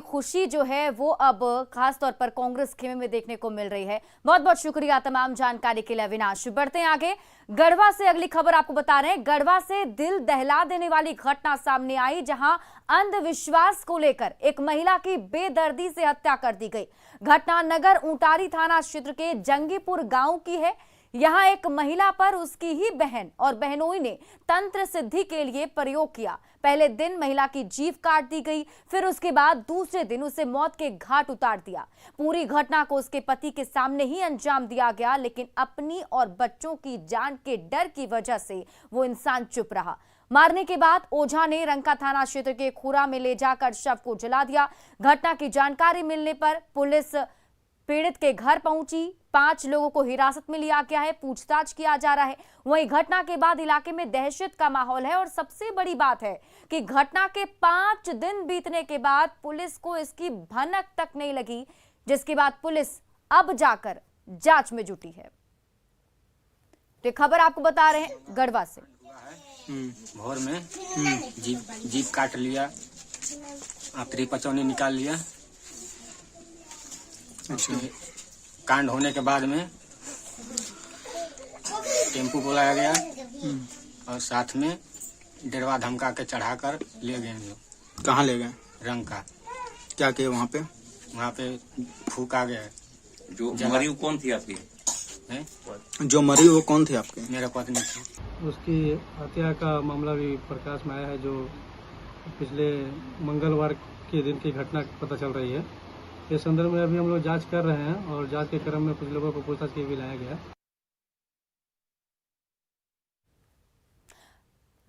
खुशी जो है वो अब खास तौर पर कांग्रेस खेमे में देखने को मिल रही है। बहुत बहुत शुक्रिया तमाम जानकारी के लिए अविनाश। बढ़ते हैं आगे, गढ़वा से अगली खबर आपको बता रहे हैं। गढ़वा से दिल दहला देने वाली घटना सामने आई, जहां अंधविश्वास को लेकर एक महिला की बेदर्दी से हत्या कर दी गई। घटना नगर ऊंटारी थाना क्षेत्र के जंगीपुर गांव की है। यहां एक महिला पर उसकी ही बहन और बहनोई ने तंत्र सिद्धि के लिए प्रयोग किया। पहले दिन महिला की जीभ काट दी गई, फिर उसके बाद दूसरे दिन उसे मौत के घाट उतार दिया। पूरी घटना को उसके पति के सामने ही अंजाम दिया गया, लेकिन अपनी और बच्चों की जान के डर की वजह से वो इंसान चुप रहा। मारने के बाद ओझा ने रंका थाना क्षेत्र के खुरा में ले जाकर शव को जला दिया। घटना की जानकारी मिलने पर पुलिस पीड़ित के घर पहुंची। 5 लोगों को हिरासत में लिया गया है, पूछताछ किया जा रहा है। वहीं घटना के बाद इलाके में दहशत का माहौल है और सबसे बड़ी बात है कि घटना के 5 दिन बीतने के बाद पुलिस को इसकी भनक तक नहीं लगी, जिसके बाद पुलिस अब जाकर जांच में जुटी है। तो खबर आपको बता रहे हैं गढ़वा से। भोर में जीभ काट लिया, आंतरी पचौनी निकाल लिया। अच्छा। कांड होने के बाद में टेम्पू बुलाया गया और साथ में डेरवा धमका के चढ़ाकर ले गए हम लोग। कहाँ ले गए? रंका। क्या किए वहाँ पे? वहाँ पे फूका गया। जो मरी वो कौन थी आपकी? जो मरी वो कौन थी आपकी? मेरा पत्नी थी। उसकी हत्या का मामला भी प्रकाश में आया है, जो पिछले मंगलवार के दिन की घटना पता चल रही है। इस संदर्भ में अभी हम लोग जांच कर रहे हैं और जांच के क्रम में कुछ लोगों को पूछताछ के भी लाया गया।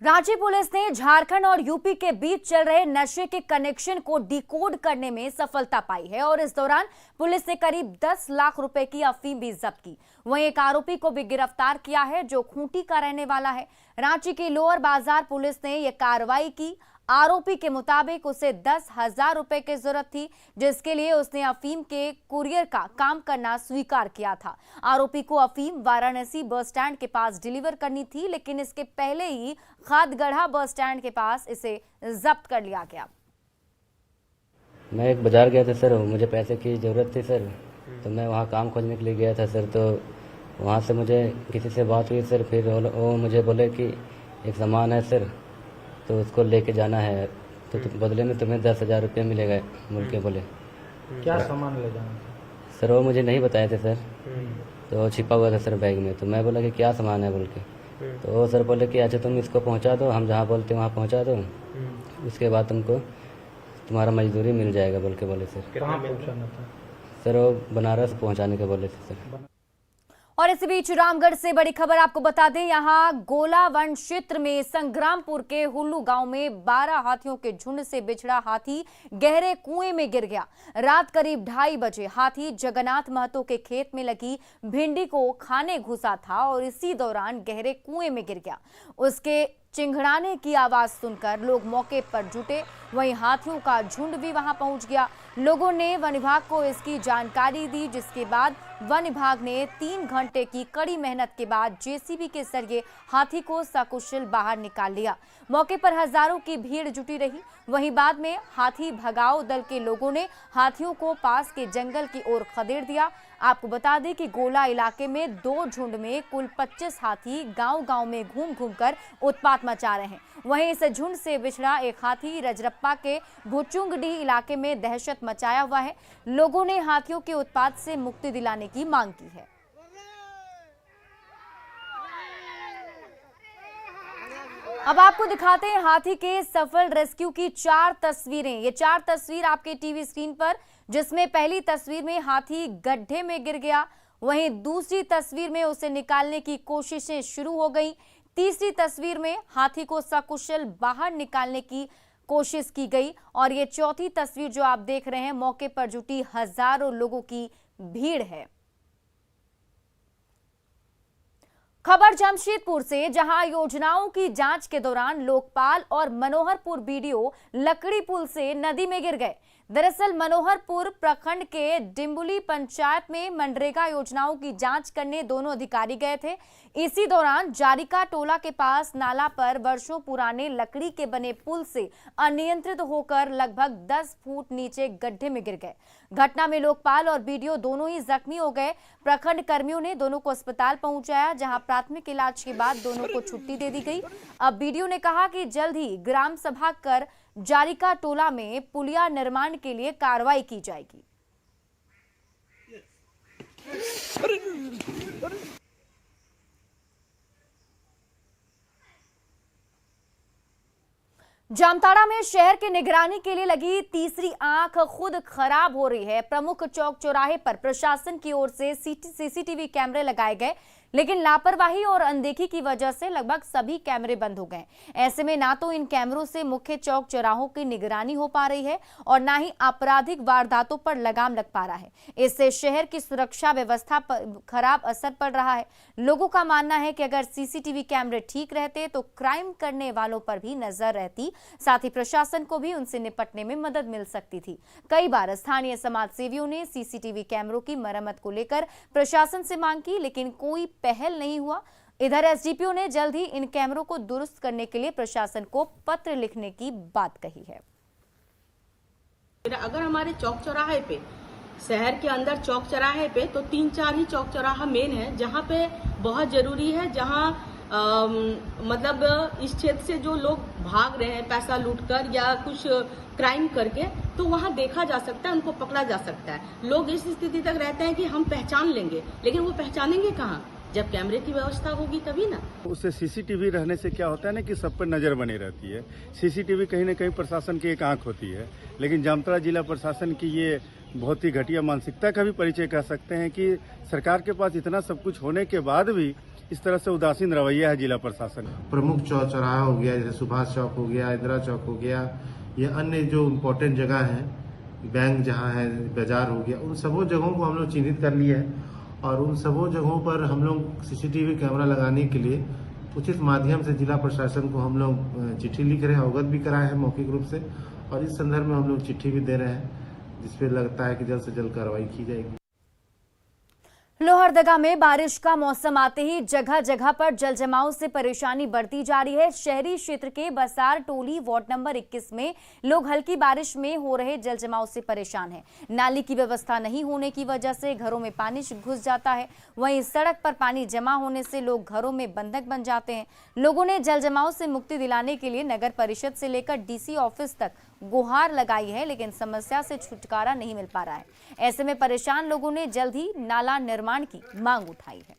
रांची पुलिस ने झारखंड और यूपी के बीच चल रहे नशे के कनेक्शन को डिकोड करने में सफलता पाई है और इस दौरान पुलिस ने करीब 10 लाख रुपए की अफीम भी जब्त की। वहीं एक आरोपी को भी गिरफ्तार किया है, जो खूंटी का रहने वाला है। रांची की लोअर बाजार पुलिस ने यह कार्रवाई की। आरोपी के मुताबिक उसे 10,000 रुपए की जरूरत थी, जिसके लिए उसने अफीम के कुरियर का काम करना स्वीकार किया था। आरोपी को अफीम वाराणसी बस स्टैंड के पास डिलीवर करनी थी, लेकिन इसके पहले ही खादगढ़ा बस स्टैंड के पास इसे जब्त कर लिया गया। मैं एक बाजार गया था सर, मुझे पैसे की ज़रूरत थी सर, तो मैं वहाँ काम खोजने के लिए गया था सर। तो वहाँ से मुझे किसी से बात हुई सर, फिर वो मुझे बोले कि एक सामान है सर, तो उसको लेके जाना है, तो बदले में तुम्हें 10,000 रुपये मिलेगा बोल के बोले। क्या सामान ले जाना सर? वो मुझे नहीं बताए थे सर, तो वो छिपा हुआ था सर बैग में। तो मैं बोला कि क्या सामान है बोल के, तो वो सर बोले कि अच्छा तुम इसको पहुंचा दो, हम जहाँ बोलते वहाँ पहुंचा दो, उसके बाद तुमको तुम्हारा मजदूरी मिल जाएगा बोल के बोले सर। कहाँ पहुँचाना था सर? वो बनारस पहुँचाने के बोले थे सर। और इसी बीच रामगढ़ से बड़ी खबर आपको बता दें, यहां गोला वन क्षेत्र में संग्रामपुर के हुल्लू गांव में 12 हाथियों के झुंड से बिछड़ा हाथी गहरे कुएं में गिर गया। रात करीब 2:30 बजे हाथी जगन्नाथ महतो के खेत में लगी भिंडी को खाने घुसा था और इसी दौरान गहरे कुएं में गिर गया। उसके चिंघड़ाने की आवाज सुनकर लोग मौके पर जुटे, वहीं हाथियों का झुंड भी वहां पहुंच गया। लोगों ने वन विभाग को इसकी जानकारी दी, जिसके बाद वन विभाग ने 3 घंटे की कड़ी मेहनत के बाद जेसीबी के जरिए हाथी को सकुशल बाहर निकाल लिया। मौके पर हजारों की भीड़ जुटी रही। वहीं बाद में हाथी भगाओ दल के लोगों ने हाथियों को पास के जंगल की ओर खदेड़ दिया। आपको बता दें कि गोला इलाके में 2 झुंड में कुल 25 हाथी गांव-गांव में घूम-घूमकर उत्पात मचा रहे हैं। वहीं इस झुंड से बिछड़ा एक हाथी रजरप्पा के भुचुंगडीह इलाके में दहशत मचाया हुआ है। लोगों ने हाथियों के उत्पात से मुक्ति दिलाने की मांग की है। अब आपको दिखाते हैं हाथी के सफल रेस्क्यू की 4 तस्वीरें। ये 4 तस्वीर आपके टीवी स्क्रीन पर, जिसमें पहली तस्वीर में हाथी गड्ढे में गिर गया, वहीं दूसरी तस्वीर में उसे निकालने की कोशिशें शुरू हो गई, तीसरी तस्वीर में हाथी को सकुशल बाहर निकालने की कोशिश की गई और ये चौथी तस्वीर जो आप देख रहे हैं, मौके पर जुटी हजारों लोगों की भीड़ है। खबर जमशेदपुर से, जहां योजनाओं की जांच के दौरान लोकपाल और मनोहरपुर बीडीओ लकड़ी पुल से नदी में गिर गए। दरअसल मनोहरपुर प्रखंड के डिम्बुली पंचायत में मनरेगा योजनाओं की जांच करने दोनों अधिकारी गए थे। इसी दौरान जारिका टोला के पास नाला पर वर्षों पुराने लकड़ी के बने पुल से अनियंत्रित होकर लगभग 10 फुट नीचे गड्ढे में गिर गए। घटना में लोकपाल और बीडीओ दोनों ही जख्मी हो गए। प्रखंड कर्मियों ने दोनों को अस्पताल पहुंचाया, जहां प्राथमिक इलाज के बाद दोनों को छुट्टी दे दी गई। अब बीडीओ ने कहा कि जल्द ही ग्राम सभा कर जारिका टोला में पुलिया निर्माण के लिए कार्रवाई की जाएगी। जामताड़ा में शहर की निगरानी के लिए लगी तीसरी आंख खुद खराब हो रही है। प्रमुख चौक चौराहे पर प्रशासन की ओर से सीसीटीवी कैमरे लगाए गए, लेकिन लापरवाही और अनदेखी की वजह से लगभग सभी कैमरे बंद हो गए। ऐसे में ना तो इन कैमरों से मुख्य चौक चौराहों की निगरानी हो पा रही है और ना ही आपराधिक वारदातों पर लगाम लग पा रहा है। इससे शहर की सुरक्षा व्यवस्था पर खराब असर पड़ रहा है। लोगों का मानना है कि अगर सीसीटीवी कैमरे ठीक रहते तो क्राइम करने वालों पर भी नजर रहती, साथ ही प्रशासन को भी उनसे निपटने में मदद मिल सकती थी। कई बार स्थानीय समाज सेवियों ने सीसीटीवी कैमरों की मरम्मत को लेकर प्रशासन से मांग की, लेकिन कोई पहल नहीं हुआ। इधर एसडीपीओ ने जल्द ही इन कैमरों को दुरुस्त करने के लिए प्रशासन को पत्र लिखने की बात कही है। अगर हमारे चौक चौराहे पे, शहर के अंदर चौक चौराहे पे तो 3-4 ही चौक चौराहा मेन है, जहाँ पे बहुत जरूरी है, जहाँ मतलब इस क्षेत्र से जो लोग भाग रहे हैं पैसा लूटकर या कुछ क्राइम करके, तो वहाँ देखा जा सकता है, उनको पकड़ा जा सकता है। लोग इस स्थिति तक रहते हैं कि हम पहचान लेंगे, लेकिन वो पहचानेंगे कहाँ? जब कैमरे की व्यवस्था होगी तभी ना। उससे सीसीटीवी रहने से क्या होता है ना कि सब पर नजर बनी रहती है। सीसीटीवी कहीं न कहीं प्रशासन की एक आंख होती है, लेकिन जामताड़ा जिला प्रशासन की ये बहुत ही घटिया मानसिकता का भी परिचय कह सकते हैं कि सरकार के पास इतना सब कुछ होने के बाद भी इस तरह से उदासीन रवैया है जिला प्रशासन। प्रमुख चौराहा हो गया, जैसे सुभाष चौक हो गया, इंदिरा चौक हो गया, या अन्य जो इम्पोर्टेंट जगह है, बैंक जहाँ है, बाजार हो गया, उन सबों जगहों को हम लोग चिन्हित कर लिए हैं और उन सबों जगहों पर हम लोग सीसीटीवी कैमरा लगाने के लिए उचित माध्यम से जिला प्रशासन को हम लोग चिट्ठी लिख रहे हैं, अवगत भी कराए हैं मौखिक रूप से, और इस संदर्भ में हम लोग चिट्ठी भी दे रहे हैं, जिसपे लगता है कि जल्द से जल्द कार्रवाई की जाएगी। लोहरदगा में बारिश का मौसम आते ही जगह जगह पर जलजमाव से परेशानी बढ़ती जा रही है। शहरी क्षेत्र के बसार टोली वार्ड नंबर 21 में लोग हल्की बारिश में हो रहे जलजमाव से परेशान हैं। नाली की व्यवस्था नहीं होने की वजह से घरों में पानी घुस जाता है, वहीं सड़क पर पानी जमा होने से लोग घरों में बंधक बन जाते हैं। लोगों ने जलजमाव से मुक्ति दिलाने के लिए नगर परिषद से लेकर डीसी ऑफिस तक गुहार लगाई है, लेकिन समस्या से छुटकारा नहीं मिल पा रहा है। ऐसे में परेशान लोगों ने जल्द ही नाला निर्माण की मांग उठाई है।